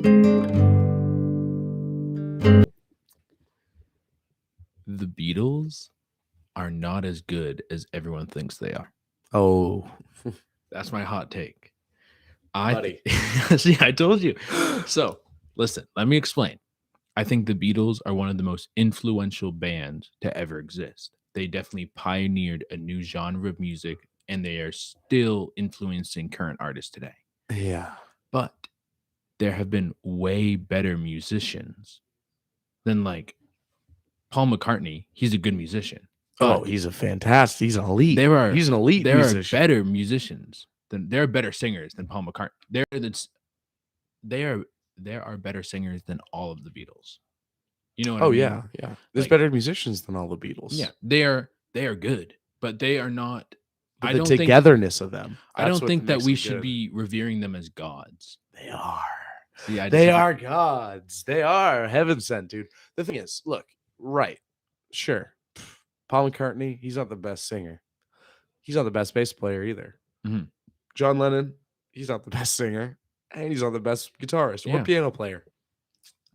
The Beatles are not as good as everyone thinks they are. Oh, That's my hot take. buddy. See, I told you. So, listen, let me explain. I think the Beatles are one of the most influential bands to ever exist. They definitely pioneered a new genre of music and they are still influencing current artists today. Yeah. But there have been way better musicians than like Paul McCartney. He's a good musician. Oh, But he's a fantastic. He's an elite. He's an elite there musician. are better musicians than there are better singers than Paul McCartney. There are better singers than all of the Beatles. You know what I Oh mean? yeah, yeah. There's Like, better musicians than all the Beatles. yeah, they are good, but they are not. But I the don't think togetherness of them. I That's don't what think that makes we them should good. be revering them as gods. They are. See, I They disagree. are gods. They are heaven sent, dude. The thing is, look, right, sure. Paul McCartney, he's not the best singer. He's not the best bass player either. Mhm. John Lennon, he's not the best singer, and he's not the best guitarist or Yeah. piano player.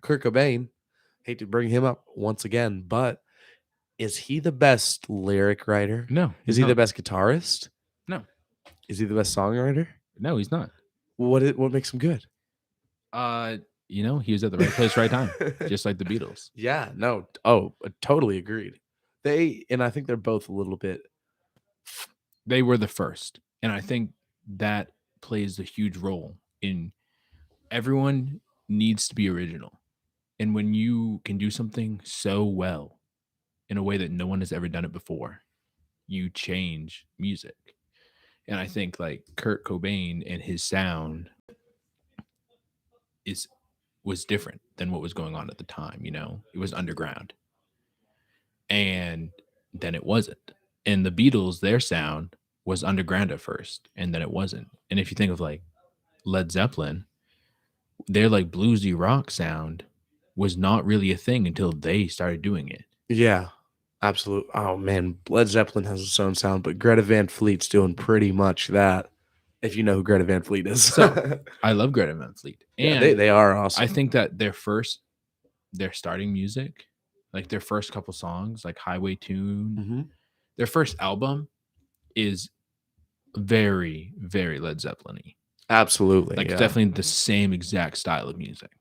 Kurt Cobain, hate to bring him up once again, but is he the best lyric writer? No, Is he's he the not. best guitarist? No, Is he the best songwriter? no, he's not. What makes him good? He was at the right place, right time, just like the Beatles. Yeah, no. Oh, totally agreed. And I think they're both a little bit. They were the first, and I think that plays a huge role in everyone needs to be original. And when you can do something so well in a way that no one has ever done it before, you change music. And I think like Kurt Cobain and his sound is was different than what was going on at the time, It was underground. And then it wasn't. And the Beatles, their sound was underground at first, and then it wasn't. And if you think of like Led Zeppelin, their like bluesy rock sound was not really a thing until they started doing it. Yeah, absolutely. Oh man, Led Zeppelin has its own sound, but Greta Van Fleet's doing pretty much that. If you know who Greta Van Fleet is, So I love Greta Van Fleet, and yeah, they are awesome. I think that their starting music, like their first couple songs, like Highway Tune, Mm-hmm. their first album is very, very Led Zeppelin-y. Absolutely, Like yeah. it's definitely the same exact style of music.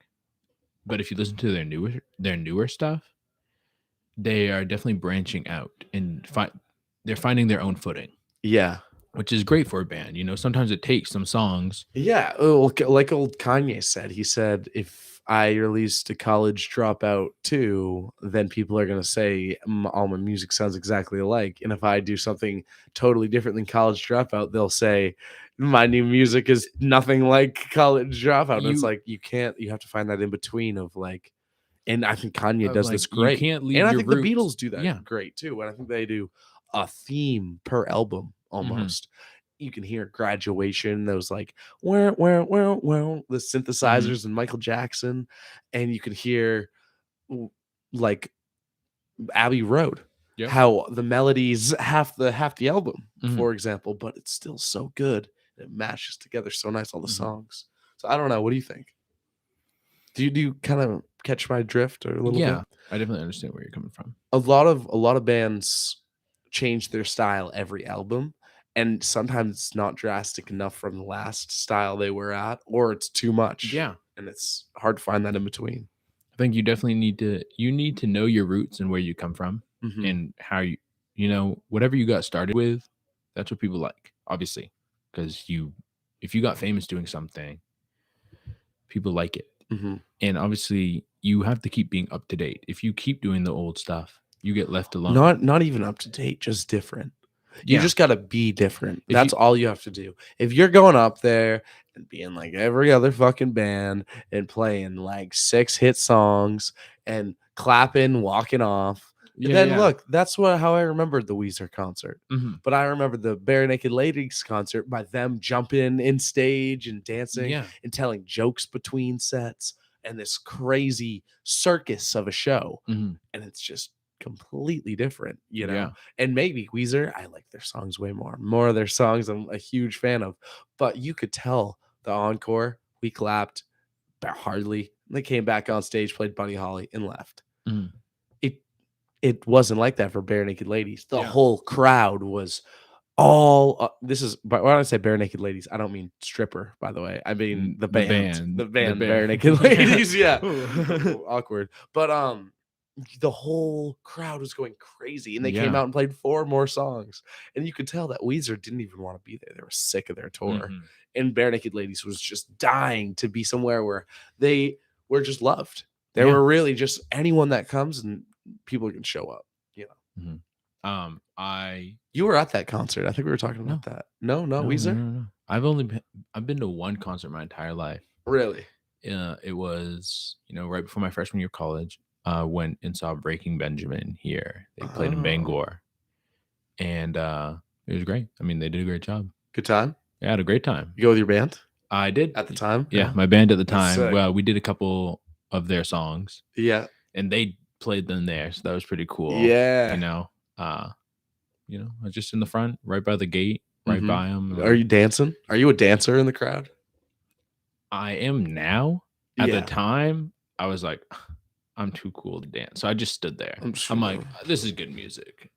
But if you listen to their newer stuff, they are definitely branching out and they're finding their own footing. Yeah. Which is great for a band. Sometimes it takes some songs. Yeah, like old Kanye said. He said, if I released a College Dropout 2, then people are going to say all my music sounds exactly alike. And if I do something totally different than College Dropout, they'll say my new music is nothing like College Dropout. And it's like, you have to find that in between of like, and I think Kanye does this great. You can't leave and I your think roots. The Beatles do that great too. And I think they do a theme per album almost. Mm-hmm. You can hear Graduation, those like the synthesizers and Michael Jackson, and you can hear like Abbey Road, how the melodies half the album, for example, but it's still so good. It mashes together so nice, all the songs. So I don't know. What do you think? Do you kind of catch my drift or a little bit? Yeah, I definitely understand where you're coming from. A lot of bands change their style every album, and sometimes it's not drastic enough from the last style they were at, or it's too much. Yeah, and it's hard to find that in between. I think you definitely need to know your roots and where you come from, and how whatever you got started with, that's what people like, obviously, because if you got famous doing something, people like it. And obviously you have to keep being up to date. If you keep doing the old stuff, you get left alone. Not even up to date, just different. You just got to be different. That's all you have to do. If you're going up there and being like every other fucking band and playing like 6 hit songs and clapping, walking off, look, that's how I remembered the Weezer concert. But I remember the Bare Naked Ladies concert by them jumping in stage and dancing and telling jokes between sets and this crazy circus of a show. And it's just completely different, and maybe Weezer, I like their songs way more of their songs I'm a huge fan of, but you could tell the encore, we clapped, hardly. They came back on stage, played Buddy Holly, and left. Mhm. It wasn't like that for Bare Naked Ladies. The Yeah. whole crowd was all this is, but when I say Bare Naked Ladies, I don't mean stripper, by the way. I mean the band, Bare Naked Ladies. Yeah. Awkward. But the whole crowd was going crazy, and they came Yeah. out and played 4 more songs, and you could tell that Weezer didn't even want to be there. They were sick of their tour, Mhm. and Bare Naked Ladies was just dying to be somewhere where they were just loved. They Yeah. were really just anyone that comes and people can show up. You know, Mhm. you were at that concert. I think we were talking about that. No, Weezer. No. I've been to one concert my entire life. Really? It was, right before my freshman year of college. Went and saw Breaking Benjamin here. They played in Oh. Bangor, and it was great. I mean, they did a great job. Good time. Yeah, I had a great time. You go with your band I did at the time. Yeah, my band at the That's time. sick. Well, we did a couple of their songs. Yeah, and they played them there, so that was pretty cool. Yeah. I was just in the front, right by the gate, right by them. Are you dancing? Are you a dancer in the crowd? I am now. At the time, I was like, I'm too cool to dance. So I just stood there. I'm like, this is good music.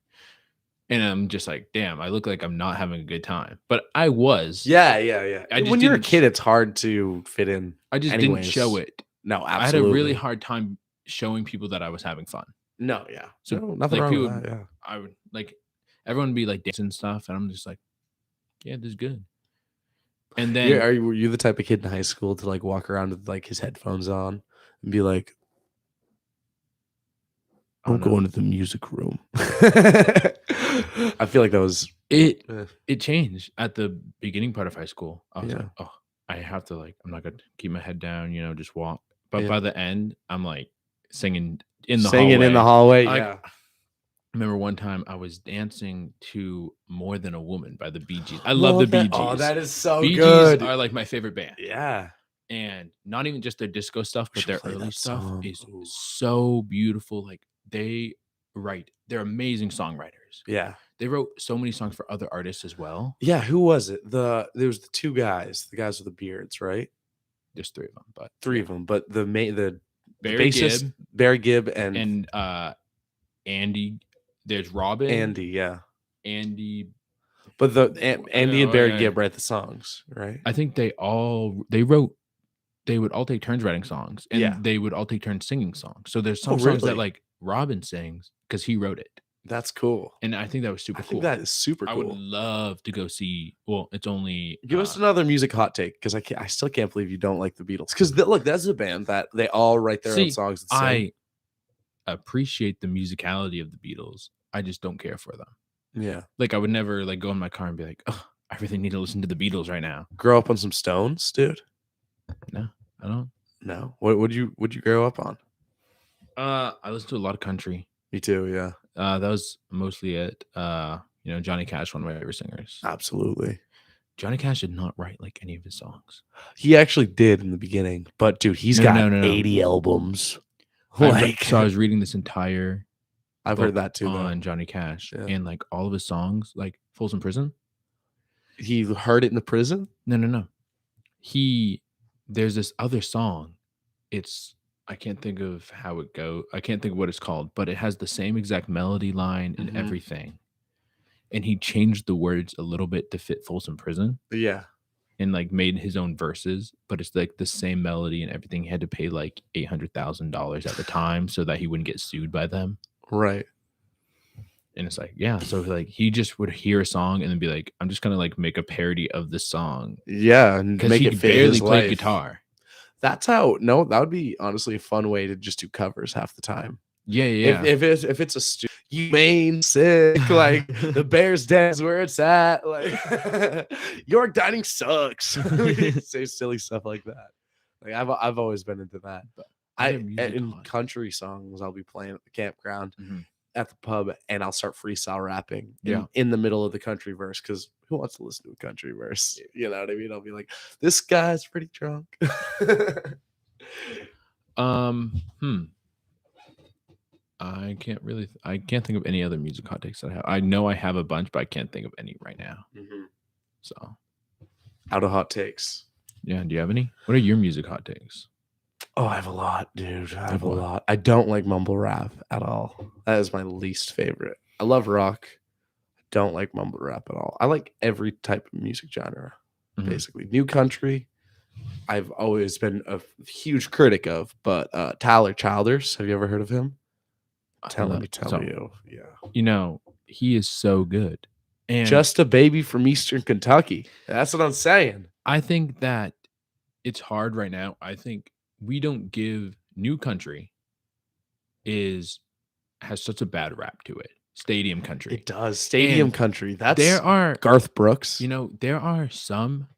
And I'm just like, damn, I look like I'm not having a good time. But I was. Yeah. When you're a kid, it's hard to fit in. I just didn't show it. No, absolutely. I had a really hard time showing people that I was having fun. No, yeah. So nothing wrong with that, yeah. I would everyone would be like dancing and stuff, and I'm just like, yeah, this is good. And then were you the type of kid in high school to like walk around with like his headphones on and be like, I'm going to the music room? I feel like that was it. It changed at the beginning part of high school. I was like, oh, I have to I'm not gonna keep my head down, just walk. But by the end, I'm like singing in the hallway. Yeah. I remember one time I was dancing to "More Than a Woman" by the Bee Gees. I love the Bee Gees. Oh, that is so Bee good. Gees are like my favorite band. Yeah. And not even just their disco stuff, but their early stuff is so beautiful. Like they're amazing songwriters. Yeah. They wrote so many songs for other artists as well. Yeah. Who was it? There was the 2 guys, the guys with the beards, right? There's 3 of them, but 3 of them. But the Barry bassist, Gibb, Barry Gibb, and Andy. There's Robin. Andy, yeah. Andy. But Andy and Barry Gibb write the songs, right? I think they would all take turns writing songs, and they would all take turns singing songs. So there's some songs that like Robin sings because he wrote it. That's cool. And I think that was super cool. I think that is super cool. I would love to go see. Well, it's only give us another music hot take, because I still can't believe you don't like the Beatles. Because look, that's a band that they all write their own songs. I appreciate the musicality of the Beatles. I just don't care for them. Yeah. Like I would never go in my car and be like, oh, I really need to listen to the Beatles right now. Grow up on some Stones, dude? No, I don't. No. What would you grow up on? I listened to a lot of country. Me too, yeah. That was mostly it. Johnny Cash, one of my favorite singers. Absolutely. Johnny Cash did not write like any of his songs. He actually did in the beginning, but dude, he's got 80 albums. So I was reading this entire I've heard that too on Johnny Cash, and like all of his songs, like Folsom Prison. He heard it in the prison? No. There's this other song. I can't think of how it goes. I can't think of what it's called, but it has the same exact melody line and everything. And he changed the words a little bit to fit Folsom Prison. Yeah. And like made his own verses, but it's like the same melody and everything. He had to pay like $800,000 at the time so that he wouldn't get sued by them. Right. And it's like, yeah. So like he just would hear a song and then be like, I'm just gonna like make a parody of this song. Yeah, and because he barely played guitar. That's how. No, that would be honestly a fun way to just do covers half the time. Yeah. If it's you Maine sick, like the Bears Den's where it's at, like York dining sucks. Say silly stuff like that. Like I've always been into that. But in country songs, I'll be playing at the campground at the pub, and I'll start freestyle rapping in the middle of the country verse, because who wants to listen to a country verse? You know what I mean? I'll be like, this guy's pretty drunk. I can't think of any other music hot takes that I have. I know I have a bunch, but I can't think of any right now. So out of hot takes. Yeah. Do you have any? What are your music hot takes? Oh, I have a lot, dude. I have Like a what? lot. I don't like mumble rap at all. That is my least favorite. I love rock. Don't like mumble rap at all. I like every type of music genre, Mhm. basically. New country, I've always been a huge critic of, but Tyler Childers, have you ever heard of him? I Let love me tell so, you. Yeah. you know, he is so good. And Just a baby from Eastern Kentucky. That's what I'm saying. I think that it's hard right now. I think we don't give new country is has such a bad rap to it. Stadium It country. does. Stadium And country. there That's are, Garth Brooks. there are some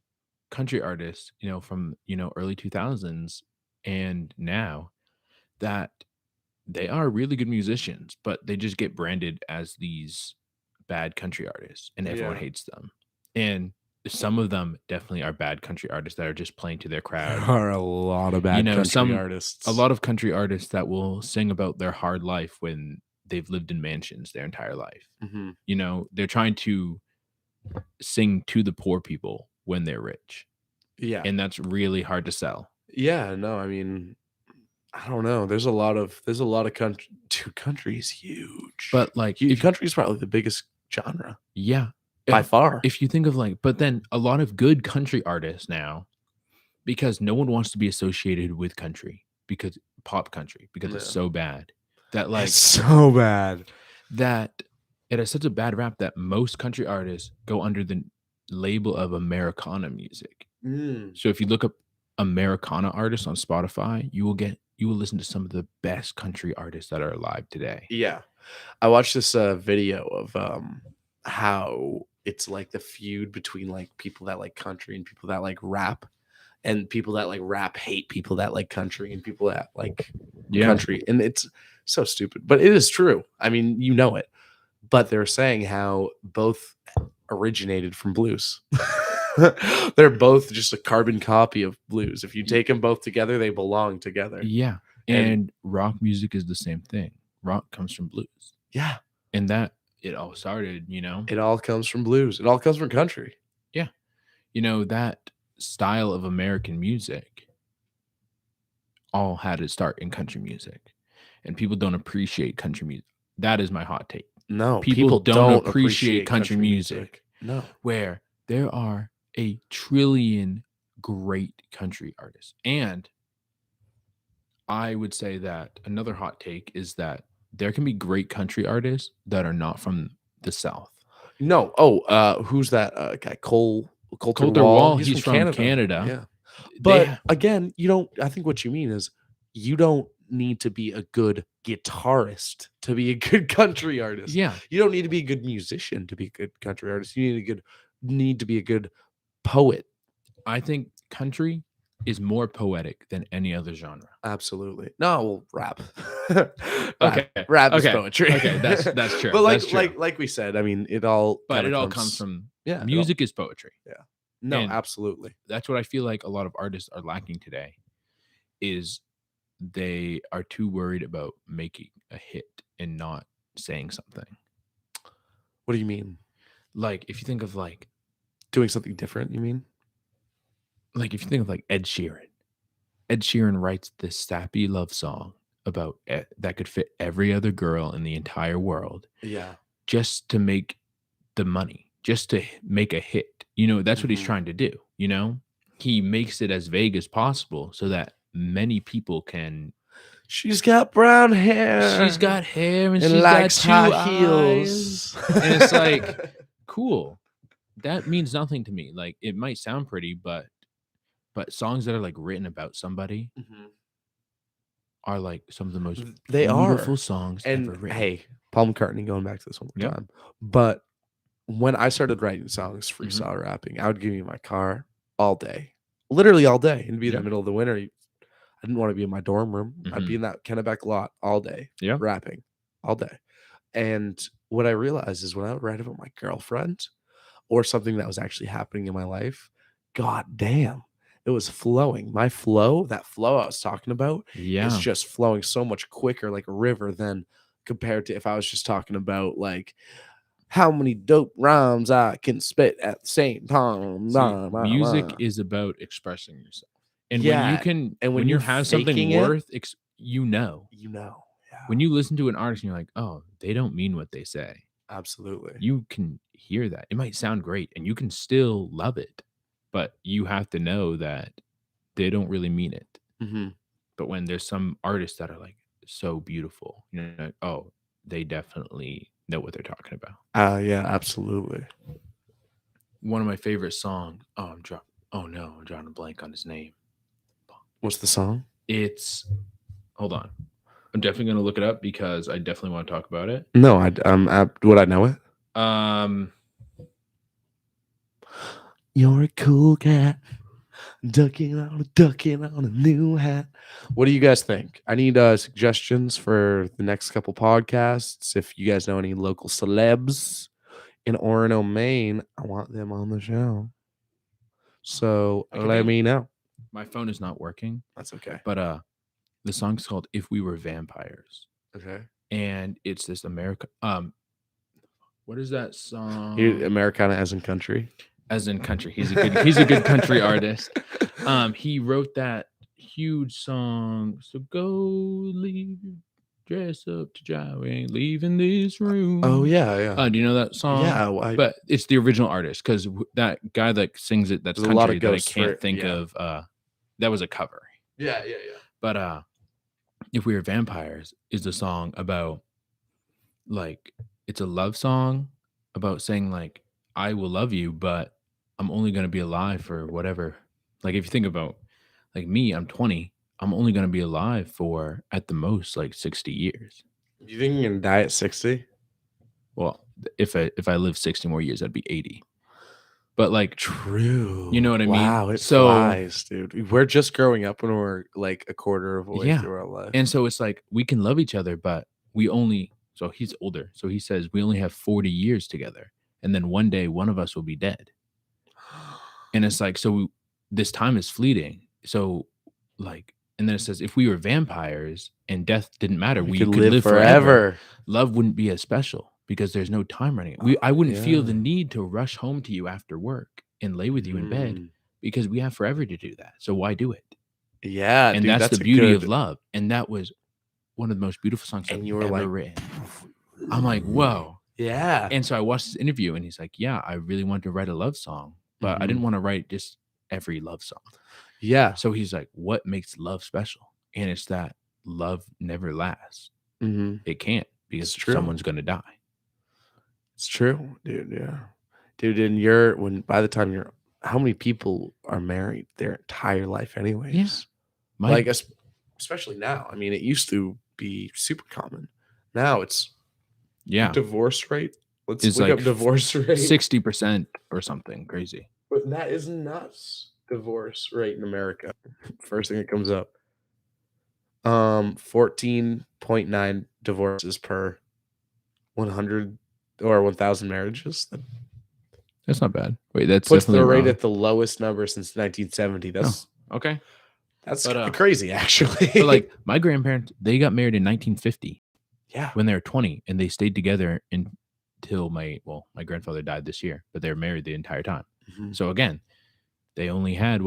country artists, from, early 2000s and now that they are really good musicians, but they just get branded as these bad country artists and everyone Yeah. hates them. And some of them definitely are bad country artists that are just playing to their There crowd. are a lot of bad country A artists. lot of country artists that will sing about their hard life when they've lived in mansions their entire life. Hmm. They're trying to sing to the poor people when they're rich. Yeah. And that's really hard to sell. Yeah. No, I mean, I don't know. There's a lot of country. Dude, country is huge. But like if Country is probably the biggest genre yeah, by if far. if you think of but then a lot of good country artists now, because no one wants to be associated with country because pop country because it's Yeah. so bad that It's so bad. that it has such a bad rap that most country artists go under the label of Americana music. Mm. So if you look up Americana artists on Spotify, you will listen to some of the best country artists that are alive today. Yeah. I watched this video of how it's like the feud between like people that like country and people that like rap, and people that like rap hate people that like country, and people that like country. And it's so stupid, but it is true. I mean, you know it. But they're saying how both originated from blues. They're both just a carbon copy of blues. If you take them both together, they belong together. Yeah. And And rock music is the same thing. Rock comes from blues. yeah, And that it all started, it all comes from blues. It all comes from country. Yeah. That style of American music all had its start in country music. And people don't appreciate country music. That is my hot take. No, People don't appreciate country music. No. Where there are a trillion great country artists. And I would say that another hot take is that there can be great country artists that are not from the South. No. Oh, who's that guy? Coulter Coulter Wall. Wall, he's from Canada. Yeah. They But again, you don't. I think what you mean is you don't need to be a good guitarist to be a good country artist. yeah, You don't need to be a good musician to be a good country artist. You need to be a good poet. I think country is more poetic than any other genre. Absolutely. No, well, rap. Okay. Rap is Okay. poetry. Okay, that's true. But That's true. like we said, I mean, it all comes from yeah, music is poetry. no, and absolutely. That's what I feel like a lot of artists are lacking today is they are too worried about making a hit and not saying something. What do you mean? Like if you think of Doing something different, you mean? if you think of Ed Sheeran. Ed Sheeran writes this sappy love song about that could fit every other girl in the entire world Yeah. just to make the money, just to make a hit. That's what he's Mhm. trying to do. He makes it as vague as possible so that many people can. She's got brown hair. She's got hair and and she's likes got two high heels. heels. And it's like, cool. That means nothing to me. Like it might sound pretty, but songs that are written about somebody Mhm. are some of the most They beautiful are. songs And ever written. hey, Paul McCartney, going back to this one more Yeah. time. But when I started writing songs, Mm-hmm. freestyle rapping, I would give you my car all day, literally all day. And be Yeah. that middle of the winter. I didn't want to be in my dorm room. I'd be in that Kennebec lot all day, Yeah. rapping all day. And what I realized is when I would write about my girlfriend or something that was actually happening in my life, god damn, it was flowing. My flow, that flow I was talking about, Yeah. is just flowing so much quicker like a river than compared to if I was just talking about how many dope rhymes I can spit at the same time. See, music is about expressing yourself. And Yeah, and when when you you're have something faking it, worth, you know, yeah, when you listen to an artist and you're like, oh, they don't mean what they say. absolutely. You can hear that. It might sound great and you can still love it, but you have to know that they don't really mean it. Hmm. But when there's some artists that are like so beautiful, you know, like, oh, they definitely know what they're talking about. Yeah, absolutely. One of my favorite songs. Oh no, I'm drawing a blank on his name. What's the song? It's hold on. I'm definitely gonna look it up because I definitely want to talk about it. No, would I know it? You're a cool cat, ducking on a new hat. What do you guys think? I need suggestions for the next couple podcasts. If you guys know any local celebs in Orono, Maine, I want them on the show. So let me know. My phone is not working, That's okay. but the song's called "If We Were Vampires," Okay. and it's this America. What is that song? Americana as in country. As in country, he's a good country artist. He wrote that huge song. So go leave, dress up to jive. We ain't leaving this room. Oh yeah. Do you know that song? Yeah, but it's the original artist because that guy that sings it, that's country, a lot of that I ghosts can't think of. That was a cover. Yeah. But If We Were Vampires is the song about, like, it's a love song about saying, like, I will love you, but I'm only going to be alive for whatever. Like, if you think about, like, me, I'm 20. I'm only going to be alive for, at the most, like 60 years. You think you're gonna die at 60? Well, if I live 60 more years, I'd be 80. But, like, true. You know what I mean? Wow, it flies, dude. We're just growing up when we're like a quarter of the way through our life. And so it's like we can love each other, but so he's older. So he says we only have 40 years together. And then one day one of us will be dead. And it's like, this time is fleeting. So, like, and then it says if we were vampires and death didn't matter, we could live forever. Love wouldn't be as special because there's no time running. I wouldn't feel the need to rush home to you after work and lay with you in bed because we have forever to do that. So why do it? Yeah, and dude, that's the beauty of love. And that was one of the most beautiful songs I've ever written. I'm like, whoa. Yeah. And so I watched this interview and he's like, yeah, I really wanted to write a love song, but I didn't want to write just every love song. Yeah. So he's like, what makes love special? And it's that love never lasts. It can't because someone's going to die. It's true, dude. Yeah. Dude, and by the time how many people are married their entire life anyways? Yeah. Like, especially now. I mean, it used to be super common. Now it's divorce rate. Let's look up divorce rate. 60% or something crazy. But that is nuts. Divorce rate in America. First thing that comes up. 14.9 divorces per 100 or 1,000 marriages. That's not bad. Wait, that's puts definitely the rate wrong. at the lowest number since 1970. That's okay. That's crazy, actually. But like my grandparents, they got married in 1950. Yeah. When they were 20, and they stayed together until my grandfather died this year, but they were married the entire time. So again, they only had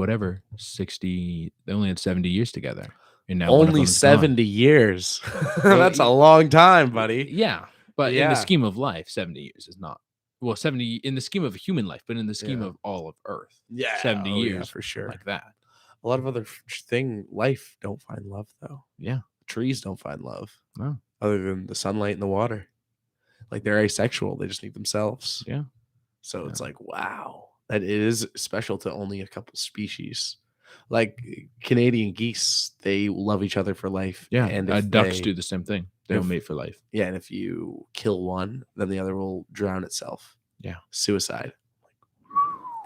60. They only had 70 years together, and now only 70 years. That's a long time, buddy. Yeah, but in the scheme of life, 70 years is not. Well, 70 in the scheme of a human life, but in the scheme of all of Earth, 70 years for sure, like that. A lot of other life don't find love though. Yeah, trees don't find love. No, other than the sunlight and the water. Like they're asexual; they just need themselves. Yeah. So it's like, wow, that is special to only a couple species. Like Canadian geese, they love each other for life. Yeah, and ducks do the same thing. They'll mate for life. Yeah, and if you kill one, then the other will drown itself. Yeah, suicide.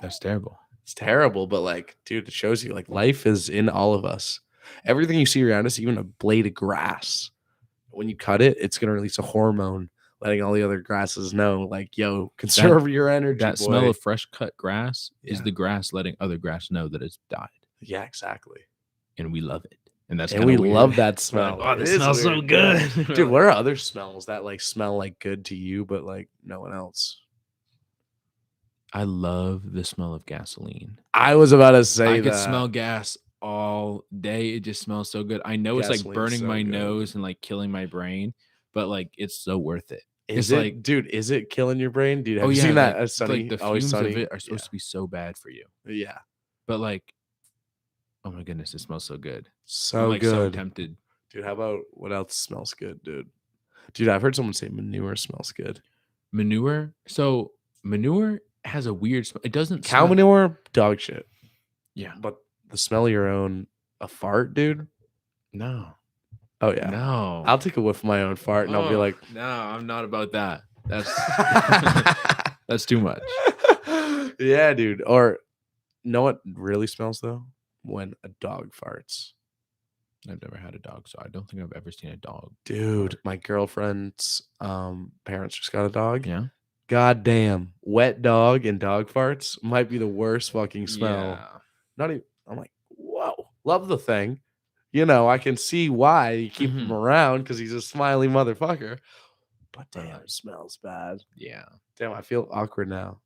That's terrible. It's terrible, but like, dude, it shows you like life is in all of us. Everything you see around us, even a blade of grass, when you cut it, it's gonna release a hormone, letting all the other grasses know, like, yo, conserve your energy. That smell of fresh cut grass is the grass letting other grass know that it's died. Yeah, exactly. And we love it. And we love that smell. Like, oh, it smells so good. Dude, what are other smells that like smell like good to you, but like no one else? I love the smell of gasoline. I was about to say I could smell gas all day. It just smells so good. I know it's like Gasoline's burning so my good. nose and like killing my brain, but like it's so worth it. Is It's it, like, dude? Is it killing your brain, dude? oh Have you yeah, seen that? like Sunny, the Always fumes of Sunny. it are supposed to be so bad for you. Yeah. But like, oh my goodness, it smells so good. I'm So like so good, tempted. dude. How about what else smells good, dude? Dude, I've heard someone say manure smells good. Manure. So manure has a weird smell. It doesn't Cow smell. manure, dog shit. Yeah. But the smell of your own a fart, dude. No. Oh yeah. No. I'll take a whiff of my own fart and I'll be like, no, I'm not about that. That's that's too much. yeah, dude. Or know what really smells though? When a dog farts. I've never had a dog, so I don't think I've ever seen a dog. Dude, my girlfriend's parents just got a dog. Yeah. God damn. Wet dog and dog farts might be the worst fucking smell. Yeah. Not even, I'm like, whoa, love the thing. You know, I can see why you keep him around because he's a smiley motherfucker. But damn, it smells bad. Yeah. Damn, I feel awkward now.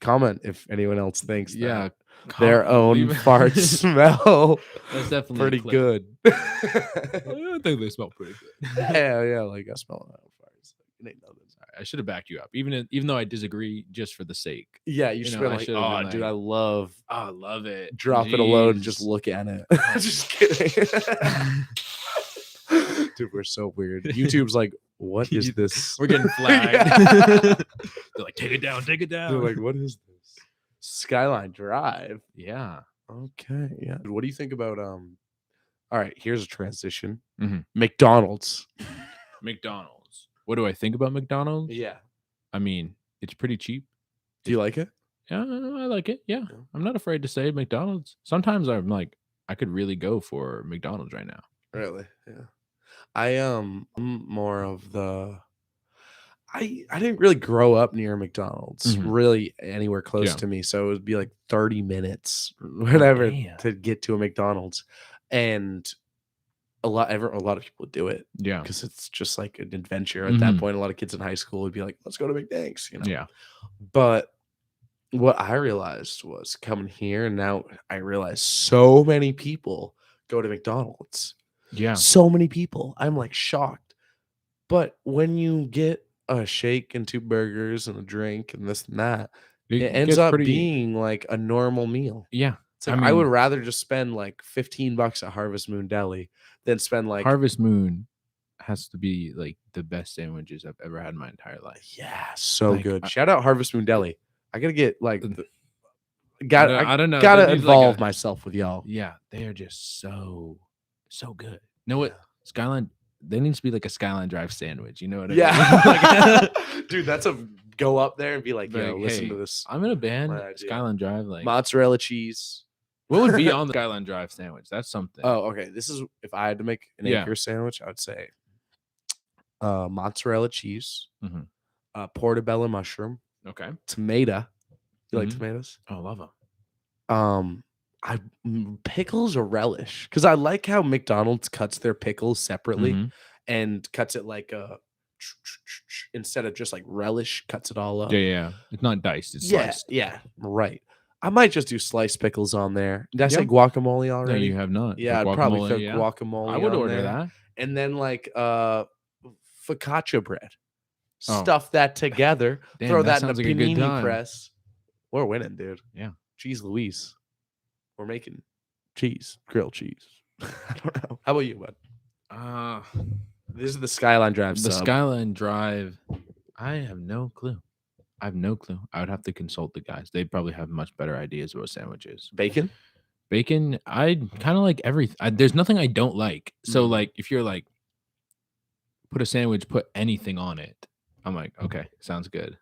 Comment if anyone else thinks Yeah. that their own farts smell That's definitely pretty good. I think they smell pretty good. yeah, like I smell my own farts. It ain't nothing. I should have backed you up, even though I disagree, just for the sake. Yeah, you should be like, oh, dude, I love it. Drop it alone and just look at it. Just kidding. Dude, we're so weird. YouTube's like, what is this? We're getting flagged. They're like, take it down. They're like, what is this? Skyline Drive. Yeah. Okay. Yeah. What do you think about all right, here's a transition. Mhm. McDonald's. McDonald's. What do I think about McDonald's? Yeah. I mean, it's pretty cheap. Do you like it? Yeah, I like it. Yeah. I'm not afraid to say McDonald's. Sometimes I'm like, I could really go for McDonald's right now. Really? Yeah. I'm more of the I didn't really grow up near McDonald's, really anywhere close to me. So it would be like 30 minutes, whatever, to get to a McDonald's. And a lot of people would do it. Yeah. Because it's just like an adventure. At that point, a lot of kids in high school would be like, let's go to McDonald's, you know? Yeah. But what I realized was coming here, and now I realize so many people go to McDonald's. Yeah. So many people. I'm like shocked. But when you get a shake and 2 burgers and a drink and this and that, it ends up being like a normal meal. Yeah. It's like, I would rather just spend like $15 at Harvest Moon Deli than spend like Harvest Moon has to be like the best sandwiches I've ever had in my entire life. Yeah, so like, good. Shout out Harvest Moon Deli. I gotta get like I don't know. Gotta involve myself with y'all. Yeah, they are just so good. You know what? Skyline, there needs to be like a Skyline Drive sandwich. You know what I mean? Yeah. Dude, that's a go up there and be like, yo, listen to this. I'm in a band. Skyline Drive, like mozzarella cheese. What would be on the Skyline Drive sandwich? That's something. Oh, okay. This is if I had to make an acre sandwich, I would say mozzarella cheese, portobello mushroom. Okay. Tomato. You like tomatoes? Oh, I love them. Pickles or relish, because I like how McDonald's cuts their pickles separately and cuts it like a instead of just like relish, cuts it all up. Yeah. It's not diced. It's sliced. Yeah, right. I might just do sliced pickles on there. Did I say guacamole already? No, you have not. Yeah, I'd probably throw guacamole. I would order that. And then like focaccia bread. Stuff that together. Damn, throw that in a like panini press. We're winning, dude. Yeah. Cheese Louise. We're making cheese, grilled cheese. I don't know. How about you, bud? This is the Skyline Drive. The Skyline Drive. I have no clue. I would have to consult the guys. They'd probably have much better ideas about sandwiches. Bacon. I kind of like everything. There's nothing I don't like. So like, if you're like, put a sandwich, put anything on it, I'm like, okay, sounds good.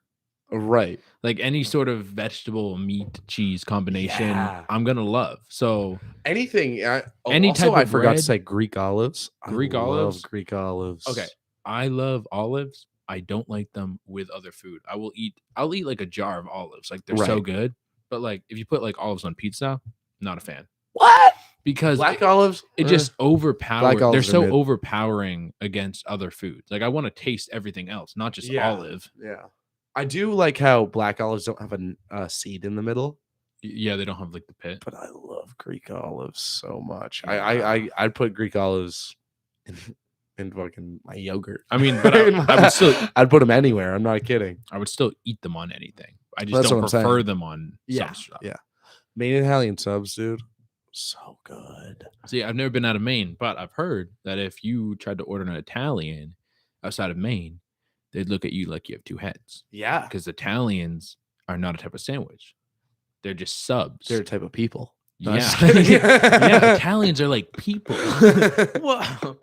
Right. Like any sort of vegetable, meat, cheese combination, I'm gonna love. So anything. Any type of I forgot bread, to say Greek olives. Greek olives. Love Greek olives. Okay. I love olives. I don't like them with other food. I'll eat like a jar of olives. Like they're so good. But like if you put like olives on pizza, not a fan. What? Because black olives, it just overpowers. They're so mid. Overpowering against other foods. Like I want to taste everything else, not just olive. Yeah. I do like how black olives don't have a seed in the middle. Yeah, they don't have like the pit. But I love Greek olives so much. Yeah. I'd put Greek olives in fucking my yogurt. I mean, but I would still I'd put them anywhere. I'm not kidding. I would still eat them on anything. I just That's don't what I'm prefer saying. them on Yeah, some stuff. yeah. Maine Italian subs, dude, so good. See, I've never been out of Maine, but I've heard that if you tried to order an Italian outside of Maine, they'd look at you like you have two heads. Yeah, Because Italians are not a type of sandwich. They're just subs. they're a type of people. No, yeah. yeah, Italians are like people. Wow.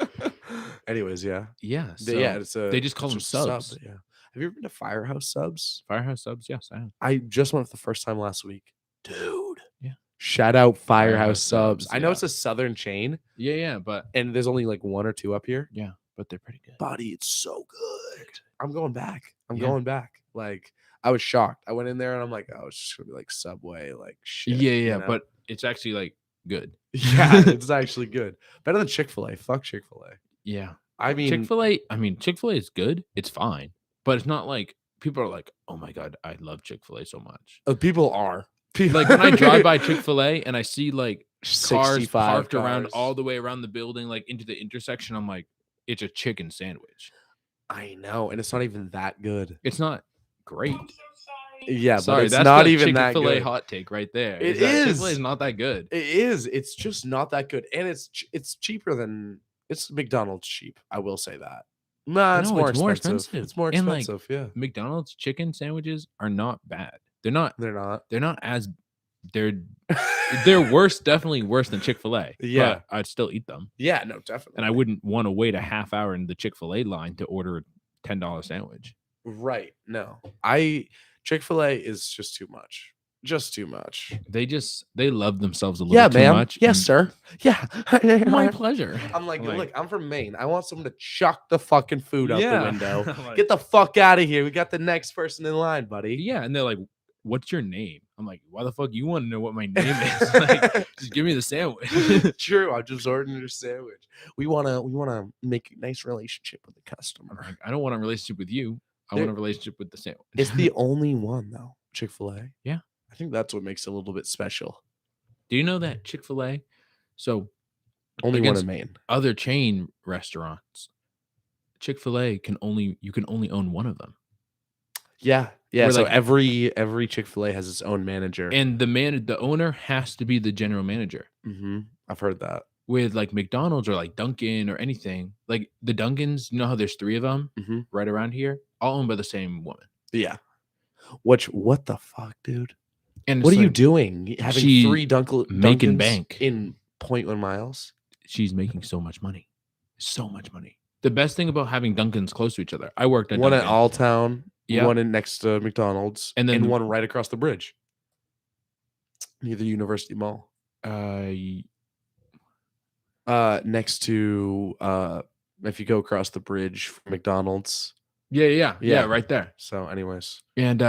Anyways, yeah. Yeah. So they just call them subs. Sub, yeah. Have you ever been to Firehouse Subs? Firehouse subs, yes, I have. I just went for the first time last week. Dude. Yeah. Shout out Firehouse Firehouse Subs. Subs, I know yeah. it's a southern chain, Yeah, but and there's only like one or two up here. yeah, but they're pretty good. Buddy, it's so good. I'm going back. I'm Yeah. going back. Like, I was shocked. I went in there and I'm like, oh, it's just gonna be like Subway, like shit. Yeah, you know? but it's actually like good. Yeah, it's actually good. Better than Chick-fil-A. Fuck Chick-fil-A. Yeah. I mean, Chick-fil-A is good. It's fine. But it's not like people are like, oh my God, I love Chick-fil-A so much. people are. Like when I drive by Chick-fil-A and I see like cars 65 parked around cars. all the way around the building, like into the intersection, I'm like, it's a chicken sandwich. I know, and it's not even that good. It's not great. Yeah, Sorry, but it's that's not the even that Chick-fil-A good. hot take right there. It that is. Chick-fil-A is not that good. It is. It's just not that good, and it's cheaper than it's McDonald's cheap. I will say that. Nah, it's No, more it's more expensive. expensive. It's more And, like, expensive. Yeah, McDonald's chicken sandwiches are not bad. They're not they're not. as they're worse, definitely worse than Chick-fil-A. Yeah. But I'd still eat them. Yeah, no, definitely. And I wouldn't want to wait a half hour in the Chick-fil-A line to order a $10 sandwich. Right. No. Chick-fil-A is just too much. Just too much. They love themselves a little too much. Yes, sir. Yeah. My pleasure. I'm like, look, I'm from Maine. I want someone to chuck the fucking food out the Yeah. window. Like- Get the fuck out of here. We got the next person in line, buddy. Yeah, and they're like, "What's your name?" I'm like, "Why the fuck you want to know what my name is? Like, just give me the sandwich." True. I'm just ordering your sandwich. We wanna make a nice relationship with the I'm customer. like, I don't want a relationship with you. I There- want a relationship with the sandwich. It's the only one though. Chick-fil-A. Yeah. I think that's what makes it a little bit special. Do you know that Chick-fil-A? So Only one against in Maine. other chain restaurants, Chick-fil-A you can only own one of them. Yeah. Yeah. Where, So like- every Chick-fil-A has its own manager. And the owner has to be the general manager. I've heard that. With like McDonald's or like Dunkin' or anything, like the Dunkins, you know how there's 3 of them right around here, all owned by the same woman. Yeah. What the fuck, dude? And What it's are you like, doing? Having she 3 making Dunkins bank. in 0.1 miles? She's making so much money. So much money. The best thing about having Dunkins close to each other. I worked at One Dunkin'. at Alltown, Yeah. one in next to McDonald's, And then- one right across the bridge near the University Mall. Next to if you go across the bridge from McDonald's. Yeah, right there. So, anyways, And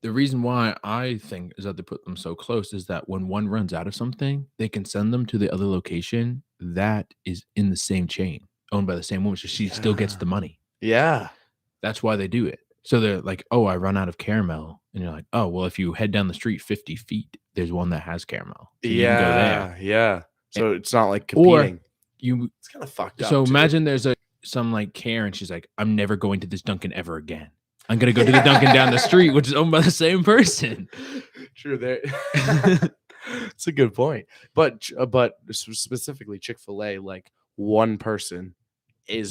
the reason why I think is that they put them so close is that when one runs out of something, they can send them to the other location that is in the same chain, owned by the same woman, so she still gets the money. yeah, That's why they do it. So they're like, "Oh, I run out of caramel," and you're like, "Oh, well, if you head down the street 50 feet, there's one that has caramel. So you can go there." yeah. So it's not like Or competing. It's kind of fucked up. So too. imagine there's some like Karen. She's like, "I'm never going to this Dunkin' ever again. I'm gonna go to the Dunkin' down the street, which is owned by the same person." True, there. It's a good point, but specifically Chick-fil-A, like one person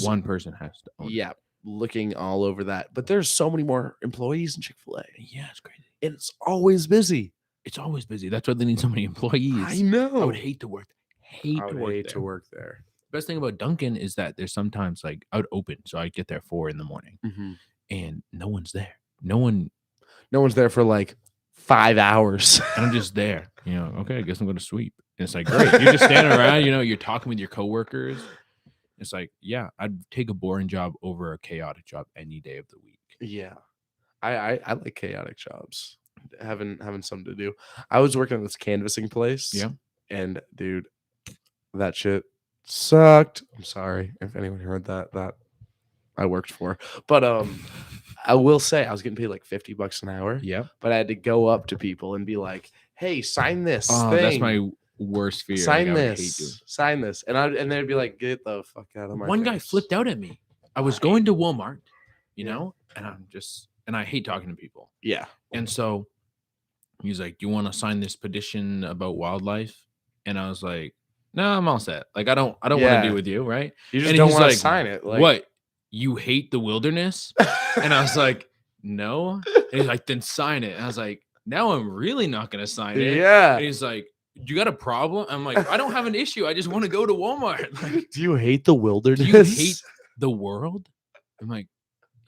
One person has to own it. yeah, looking all over that. But there's so many more employees in Chick-fil-A, Yeah, it's crazy. and it's always busy. It's always busy. That's why they need so many employees. I know. I would hate to work. I would hate to work there. Best thing about Dunkin' is that there's sometimes like I would open, so I get there 4 a.m. and no one's there. No one's there for like 5 hours. And I'm just there. Okay, I guess I'm gonna sweep. And it's like great. You're just standing around, you're talking with your coworkers. It's like, yeah, I'd take a boring job over a chaotic job any day of the week. Yeah, I like chaotic jobs. Having something to do. I was working at this canvassing place. Yeah. And dude, that shit sucked. I'm sorry if anyone heard that I worked for. But I will say I was getting paid like $50 an hour, Yep. but I had to go up to people and be like, "Hey, sign this Oh, thing. that's my worst fear. Like, Sign I would hate doing. this. Sign this." And they'd be like, "Get the fuck out of my One face." guy flipped out at me. I was going to Walmart, and I hate talking to people. Yeah. And so he's like, "Do you want to sign this petition about wildlife?" And I was like, "No, I'm all set. Like, I don't want to deal with you, right?" You just And don't he's want to like, sign it. Like, "What? You hate the wilderness?" And I was like, "No." And he's like, "Then sign it." And I was like, "Now I'm really not going to sign it." Yeah. And he's like, "You got a problem?" I'm like, "I don't have an issue. I just want to go to Walmart." Like, do you hate the wilderness? do you hate the world? I'm like,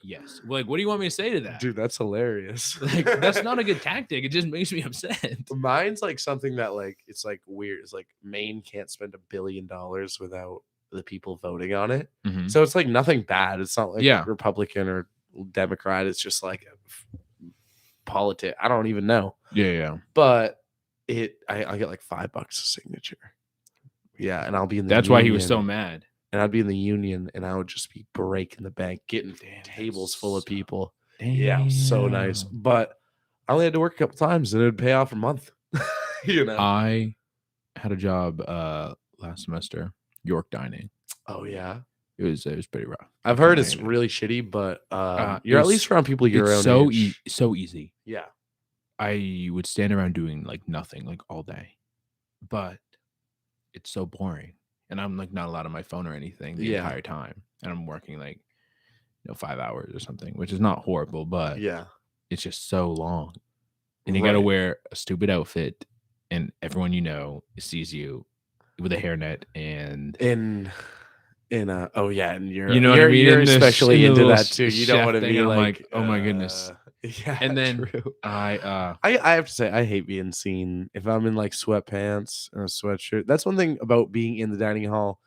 yes. Like, what do you want me to say to that? Dude, that's hilarious. Like, that's not a good tactic. It just makes me upset. Mine's like something that like it's like weird. It's like Maine can't spend $1 billion without the people voting on it. Mhm. So it's like nothing bad. It's not like Yeah. Republican or Democrat. It's just like politics. I don't even know. Yeah. But I get like $5 a signature. Yeah, and I'll be in the That's why he was so mad. And I'd be in the union and I would just be breaking the bank, getting tables full of people. Yeah, so nice. But I only had to work a couple times and it would pay off a month. You know. I had a job last semester, York dining. Oh yeah. It was pretty rough. I've heard it's really shitty, but you're at least around people your own so age. So easy. Yeah. I would stand around doing like nothing, like all day. But it's so boring. And I'm like not allowed on my phone or anything the entire time. And I'm working like 5 hours or something, which is not horrible, but it's just so long. And you gotta wear a stupid outfit and everyone sees you with a hairnet and and oh yeah, and you're what I mean? You're especially into that too. You don't want to be like, oh my goodness. Yeah. And then true. I have to say I hate being seen if I'm in like sweatpants and a sweatshirt. That's one thing about being in the dining hall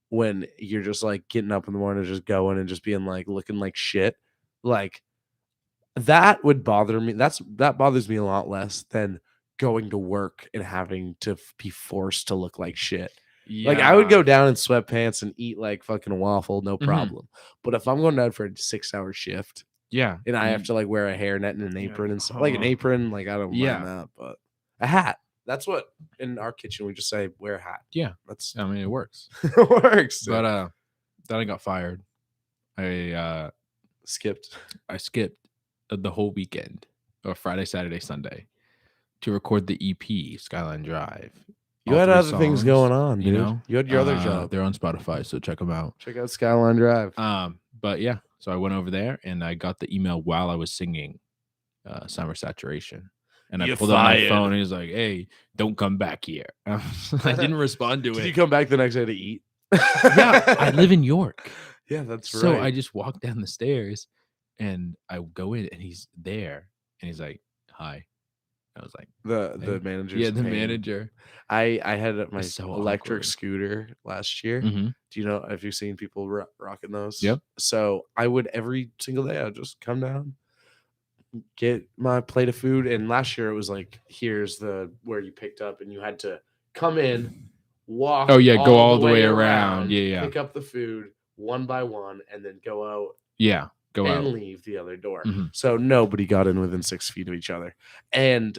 when you're just like getting up in the morning, just going and just being like looking like shit. Like that would bother me. That bothers me a lot less than going to work and having to be forced to look like shit. Yeah. Like I would go down in sweatpants and eat like fucking a waffle, no problem. But if I'm going down for a 6-hour shift, and I have to like wear a hairnet and an apron and stuff, like an apron, like I don't mind that, but a hat. That's what in our kitchen we just say wear a hat. Yeah, it works. It works. But then I got fired. I skipped the whole weekend, or Friday, Saturday, Sunday, to record the EP Skyline Drive. You had other things going on, dude. You had your other job. They're on Spotify, so check them out. Check out Skyline Drive. But yeah, so I went over there and I got the email while I was singing Summer Saturation. And I pulled out my phone and he was like, "Hey, don't come back here." I didn't respond to it. Did you come back the next day to eat? Yeah, I live in York. Yeah, that's right. So I just walked down the stairs and I go in and he's there and he's like, "Hi." I was like, the manager. Yeah, the manager. I had my electric awkward scooter last year. Mm-hmm. Do you know? Have you seen people rocking those? Yep. So I would every single day. I'd just come down, get my plate of food, and last year it was like, here's where you picked up, and you had to come in, walk. Oh yeah, go all the way around. Yeah. Pick up the food one by one, and then go out. Yeah. Go and out. Leave the other door. Mm-hmm. So nobody got in within 6 feet of each other. And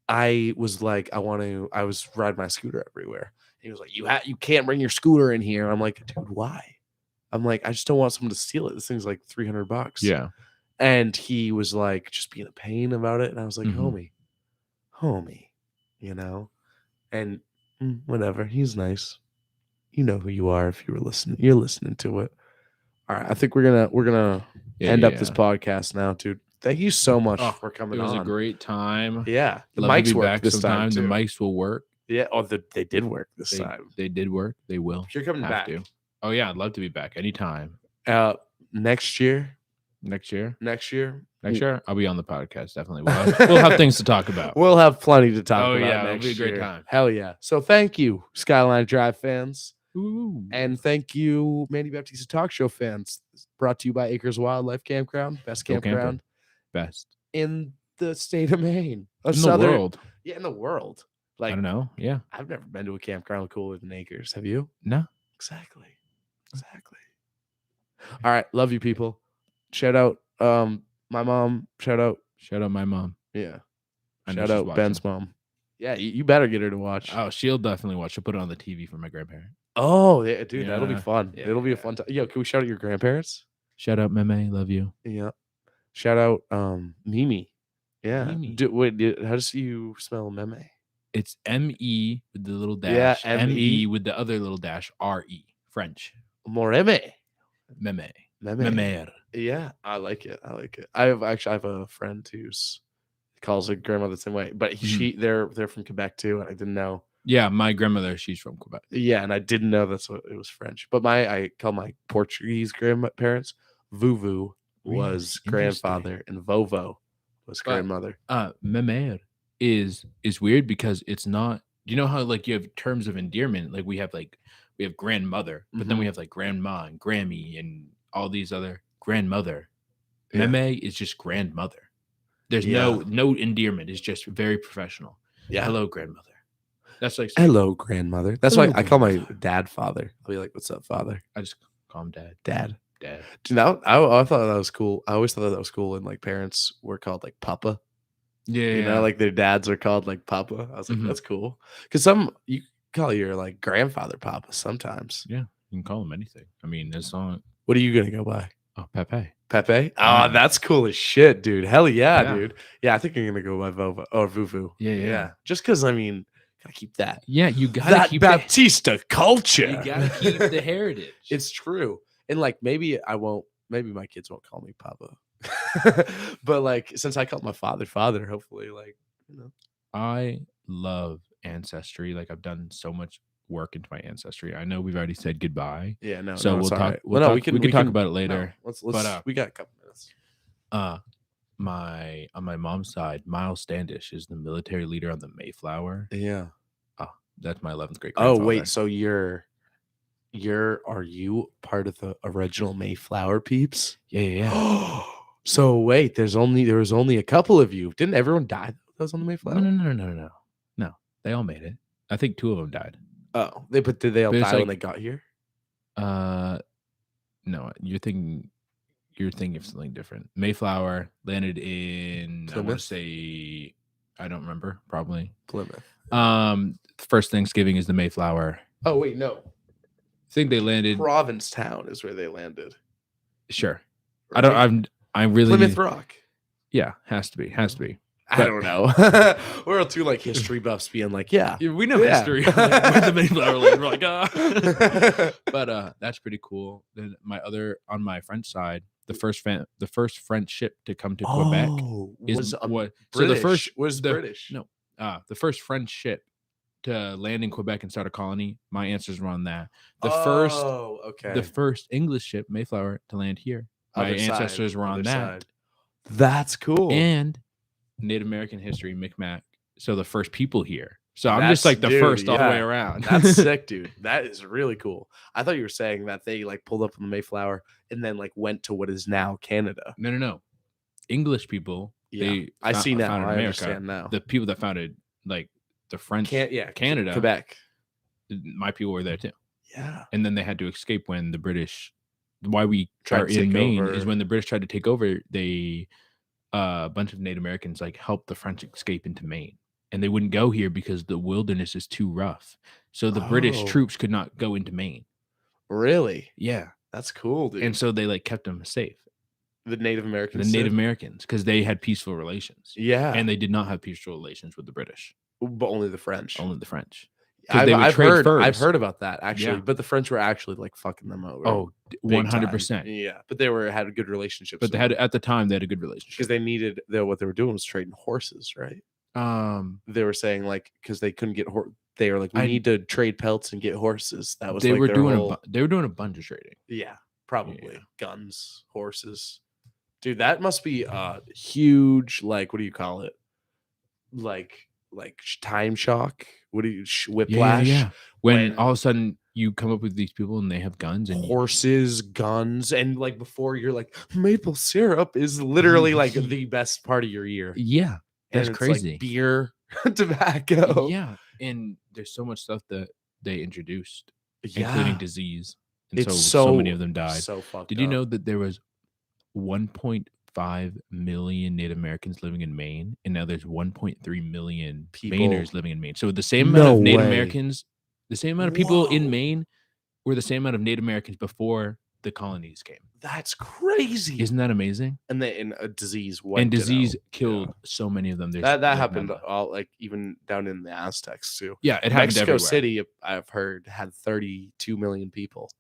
I was like, I was riding my scooter everywhere. He was like, you can't bring your scooter in here. I'm like, dude, why? I'm like, I just don't want someone to steal it. This thing's like $300. Yeah. And he was like, just being a pain about it. And I was like, homie, and whatever. He's nice. You know who you are if you were listening. You're listening to it. All right, I think we're gonna end up this podcast now, dude. Thank you so much for coming on. It was a great time. Yeah, the mics work this time. The mics will work. Yeah, they did work this time. They did work. They will. You're coming back. Oh yeah, I'd love to be back anytime. Next year, I'll be on the podcast. Definitely, we'll have things to talk about. We'll have plenty to talk about. Oh yeah, it'll be a great time. Hell yeah! So thank you, Skyline Drive fans. Ooh. And thank you, Mandy Baptista Talk Show fans. Brought to you by Acres Wildlife Campground, best campground, best in the state of Maine, the world. Yeah, in the world. Like I don't know. Yeah, I've never been to a campground cooler than Acres. Have you? No. Exactly. All right, love you, people. Shout out My mom, shout out. Shout out my mom. Yeah. I know Shout she's out watching. Ben's mom. Yeah, you better get her to watch. Oh, she'll definitely watch. She'll put it on the TV for my grandparent. Oh, yeah, dude, that'll be Yeah. fun. Yeah, It'll be a yeah. fun time. Yo, can we shout out your grandparents? Shout out Meme, love you. Yeah. Shout out Mimi. Yeah. Mimi. How does you spell meme? It's M-E with the little Yeah, dash. M-E. M-E with the other little dash. R-E. French. Moreme. Meme. Meme. Memer. Yeah, I like it. I have a friend who's calls her grandmother the same way, but they're from Quebec too, and I didn't know. Yeah, my grandmother, she's from Quebec. Yeah, and I didn't know that's what it was French. But I call my Portuguese grandparents Vuvu was grandfather and Vovo was grandmother. Memer is weird because it's not. You know how like you have terms of endearment, like we have grandmother, but then we have like grandma and Grammy and all these other grandmother. Yeah. Meme is just grandmother. There's no endearment. It's just very professional. Yeah. Hello, grandmother. That's like hello, grandmother. That's why I call my dad father. I'll be like, "What's up, father?" I just call him dad. Dad. Dude, now I thought that was cool. I always thought that was cool. And like parents were called like Papa. Yeah, you know, like their dads are called like Papa. I was like, that's cool. Because you call your like grandfather Papa sometimes. Yeah, you can call him anything. I mean, there's not. What are you gonna go by? Oh, Pepe. Pepe? Oh, that's cool as shit, dude. Hell yeah, dude. Yeah, I think I'm gonna go by Vova or Vuvu. Yeah. Just because I mean, gotta keep that. Yeah, you gotta keep Baptista culture. You gotta keep the heritage. It's true. And like maybe my kids won't call me Papa. But like since I called my father, hopefully, like, you know. I love ancestry. Like I've done so much work into my ancestry. I know we've already said goodbye. Yeah, no. So we'll talk. Right. We can talk about it later. No, let's we got a couple minutes. On my mom's side, Miles Standish is the military leader on the Mayflower. Yeah. Oh, that's my 11th grade. Oh wait, so are you part of the original Mayflower peeps? Yeah. So wait, there was only a couple of you. Didn't everyone die that was on the Mayflower? No. They all made it. I think 2 of them died. Oh, but did they all die when they got here? No, you're thinking of something different. Mayflower landed in Plymouth? I want to say I don't remember, probably Plymouth. First Thanksgiving is the Mayflower. Oh wait, no. I think they landed Provincetown is where they landed. Sure. Right? I really Plymouth Rock. Yeah, has to be. I don't know. We're all two like history buffs being like, yeah, we know history. With the Mayflower land, we're like, But that's pretty cool. Then on my French side, the first French ship to come to Quebec was British. So the first was British. No, the first French ship to land in Quebec and start a colony. My answers were on that. The first English ship, Mayflower, to land here. My ancestors were on that. That's cool. And Native American history, Micmac. So the first people here. So I'm just like the first all the way around. That's sick, dude. That is really cool. I thought you were saying that they like pulled up on the Mayflower and then like went to what is now Canada. No. English people. Yeah, I see now. I understand now. The people that founded like the French, Canada, Quebec. My people were there too. Yeah, and then they had to escape when the British. Why we are in Maine is when the British tried to take over. They a bunch of Native Americans like helped the French escape into Maine, and they wouldn't go here because the wilderness is too rough. So the British troops could not go into Maine. Really? Yeah, that's cool, dude. And so they like kept them safe. The Native Americans. Native Americans, because they had peaceful relations. Yeah, and they did not have peaceful relations with the British. But only the French. I've heard about that actually, but the French were actually like fucking them over. Oh, 100%. Yeah, but they had a good relationship. But at the time they had a good relationship because they needed what they were doing was trading horses, right? They were saying like because they couldn't get they were like we need to trade pelts and get horses. That was they were doing a bunch of trading. Yeah, probably guns, horses. Dude, that must be a huge like what do you call it? Like time shock. What do you whiplash? Yeah. When all of a sudden you come up with these people and they have guns and horses, guns, and like before you're like maple syrup is literally like the best part of your year. Yeah, that's crazy. Like beer, tobacco. Yeah, and there's so much stuff that they introduced, including disease, and so many of them died. So fucked Did you know that there was 1.5 1.5 million Native Americans living in Maine, and now there's 1.3 million People. Mainers living in Maine. So the same No amount of Native way. Americans, the same amount of people in Whoa. Maine were the same amount of Native Americans before the colonies came. That's crazy. Isn't that amazing? And a disease wiped And disease it out. killed so many of them. There's That like happened none left. all like even down in the Aztecs too. Yeah, it happened Mexico everywhere. City, I've heard, had 32 million people,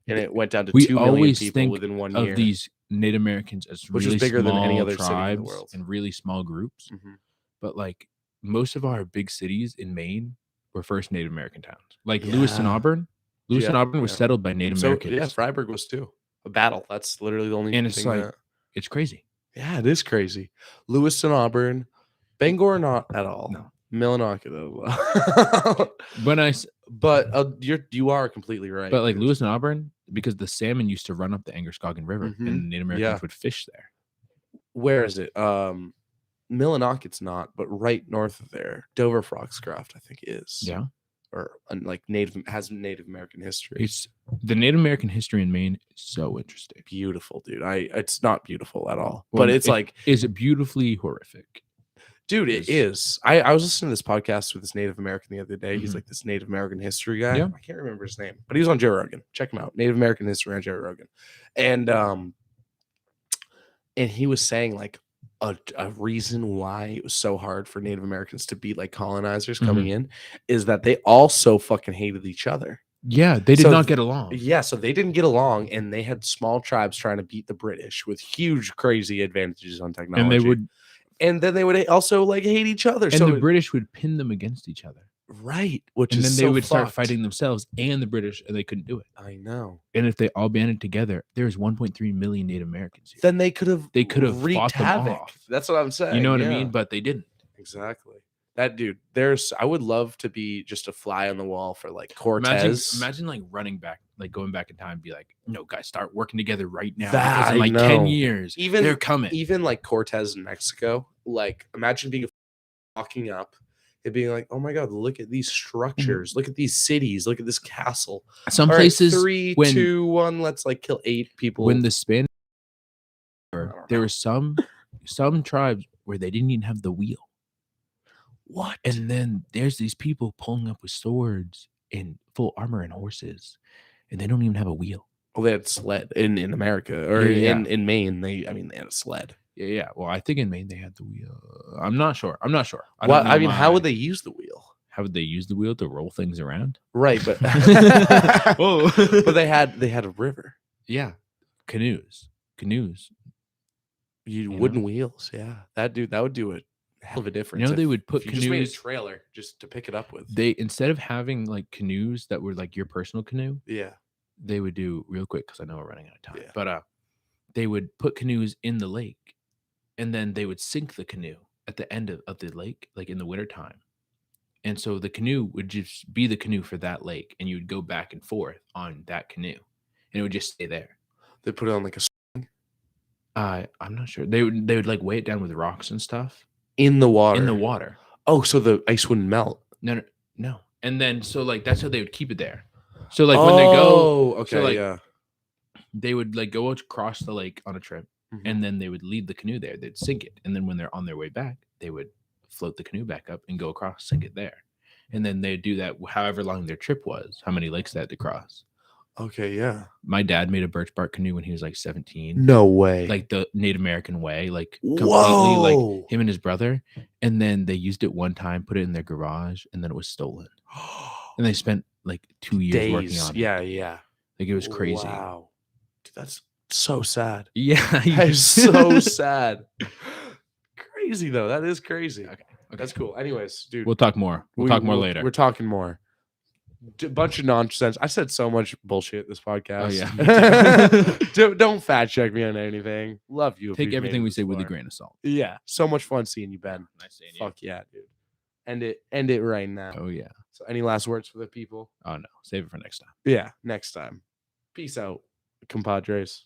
and it went down to We 2 million always people think within 1 of year. these Native Americans as Which really was bigger than any small other city in the tribes world. and really small groups. Mhm. But like most of our big cities in Maine were first Native American towns. Like Lewiston, Auburn. Lewiston, Auburn was settled by Native Americans. Yeah, Freiburg was too. A battle. That's literally the only And it's thing like that... it's crazy. Yeah, it is crazy. Lewiston, Auburn, Bangor, not at all. No. Millinocket as well. But you are completely right. But like Lewiston, Auburn, because the salmon used to run up the Androscoggin River, and the Native Americans would fish there. Where is it? Millinocket's not, but right north of there, Dover Foxcroft, I think is. Yeah. Or like has Native American history. It's the Native American history in Maine is so interesting. Beautiful, dude. It's not beautiful at all. Well, but it's is it beautifully horrific? Dude, it is. I was listening to this podcast with this Native American the other day. He's like this Native American history guy. Yeah. I can't remember his name, but he was on Joe Rogan. Check him out. Native American history on Joe Rogan. And he was saying like a reason why it was so hard for Native Americans to be like colonizers coming in is that they also fucking hated each other. Yeah, they did not get along. Yeah, so they didn't get along, and they had small tribes trying to beat the British with huge, crazy advantages on technology. And then they would also like hate each other. And the British would pin them against each other. Right. And then they would start fighting themselves and the British, and they couldn't do it. I know. And if they all banded together, there's 1.3 million Native Americans here. Then they could have fought them off. That's what I'm saying. You know what I mean? But they didn't. Exactly. That dude, I would love to be just a fly on the wall for like Cortez. Imagine like running back, like going back in time and be like, no, guys, start working together right now. That, because in like 10 years, they're coming. Even like Cortez in Mexico, like imagine walking up and being like, oh my God, look at these structures. Look at these cities. Look at this castle. Some places, 3, 2, 1, let's like kill 8 people. When the Spanish, there were some tribes where they didn't even have the wheel. What? And then there's these people pulling up with swords and full armor and horses, and they don't even have a wheel. Well, they had sled in America or in Maine. They had a sled. Yeah. Well, I think in Maine they had the wheel. I'm not sure. How would they use the wheel? How would they use the wheel to roll things around? Right, but but they had a river. Yeah, canoes. Wooden wheels. Yeah, that would do it. Hell of a difference. You know, they would put canoes. Just made a trailer just to pick it up with. They instead of having like canoes that were like your personal canoe. Yeah. They would do real quick because I know we're running out of time. Yeah. But they would put canoes in the lake, and then they would sink the canoe at the end of the lake, like in the wintertime. And so the canoe would just be the canoe for that lake, and you would go back and forth on that canoe, and it would just stay there. They put it on like a string? I'm not sure. They would like weigh it down with rocks and stuff. In the water. Oh, so the ice wouldn't melt. No. And then so like that's how they would keep it there. So like when they go, okay, so, like, they would like go across the lake on a trip, and then they would leave the canoe there. They'd sink it, and then when they're on their way back, they would float the canoe back up and go across, sink it there, and then they'd do that however long their trip was, how many lakes they had to cross. Okay, yeah. My dad made a birch bark canoe when he was like 17. No way. Like the Native American way, like completely, whoa, like him and his brother. And then they used it one time, put it in their garage, and then it was stolen. And they spent like 2 years working on it. Yeah. Like it was crazy. Wow. Dude, that's so sad. Yeah. That is so sad. Crazy though. That is crazy. Okay. That's cool. Anyways, dude. We'll talk more. We'll talk more later. We're talking more. A bunch of nonsense. I said so much bullshit this podcast. Oh yeah. Don't fact check me on anything. Love you. Take everything we say with a grain of salt. Yeah. So much fun seeing you, Ben. Nice seeing you. Fuck yeah, dude. End it right now. Oh yeah. So any last words for the people? Oh no. Save it for next time. Yeah, next time. Peace out, compadres.